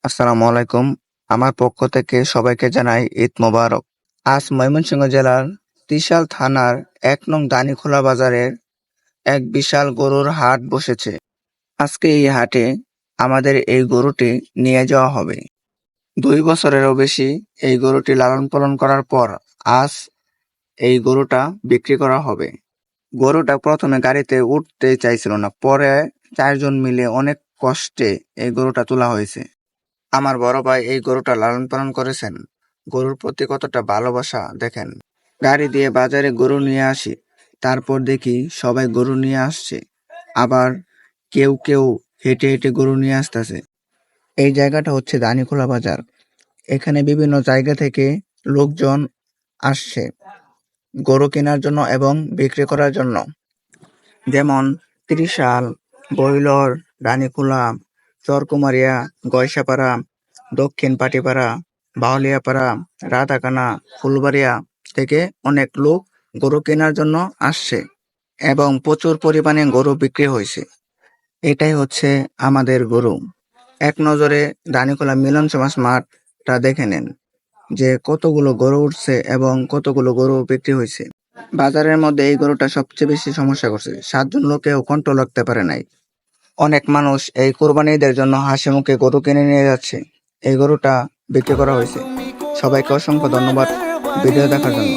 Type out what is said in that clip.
আসসালামু আলাইকুম। আমার পক্ষ থেকে সবাইকে জানাই ঈদ মোবারক। আজ ময়মনসিংহ জেলার ত্রিশাল থানার ১ নং দানিখোলা বাজারের এক বিশাল গরুর হাট বসেছে। আজকে এই হাটে আমাদের এই গরুটি নিয়ে যাওয়া হবে। ২ বছরেরও বেশি এই গরুটি লালন পালন করার পর আজ এই গরুটা বিক্রি করা হবে। গরুটা প্রথমে গাড়িতে উঠতে চাইছিল না, পরে ৪ জন মিলে অনেক কষ্টে এই গরুটা তোলা হয়েছে। আমার বড় ভাই এই গরুটা লালন পালন করেছেন। গরুর প্রতি কতটা ভালোবাসা দেখেন। গাড়ি দিয়ে বাজারে গরু নিয়ে আসি, তারপর দেখি সবাই গরু নিয়ে আসছে, আবার কেউ কেউ হেঁটে হেঁটে গরু নিয়ে আসতেছে। এই জায়গাটা হচ্ছে দানিখোলা বাজার। এখানে বিভিন্ন জায়গা থেকে লোকজন আসছে গরু কেনার জন্য এবং বিক্রি করার জন্য। যেমন ত্রিশাল, বইলর, রানীখোলা, চরকুমারিয়া, গয়সাপাড়া, দক্ষিণ পাটিপাড়া, বাউলিয়াপাড়া, রাধাকানা, ফুলবাড়িয়া থেকে অনেক লোক গরু কেনার জন্য আসছে এবং প্রচুর পরিমাণে গরু বিক্রি হয়েছে। এটাই হচ্ছে আমাদের গরু। এক নজরে রানীখোলা মিলন সমাজ মাঠটা দেখে নেন যে কতগুলো গরু উঠছে এবং কতগুলো গরু বিক্রি হয়েছে। বাজারের মধ্যে এই গরুটা সবচেয়ে বেশি সমস্যা করছে। ৭ জন লোকেও কন্ট্রোল রাখতে পারে নাই। অনেক মানুষ এই কোরবানি ঈদের জন্য হাসি মুখে গরু কিনে নিয়ে যাচ্ছে। এই গরুটা বিক্রি করা হয়েছে। সবাইকে অসংখ্য ধন্যবাদ ভিডিও দেখার জন্য।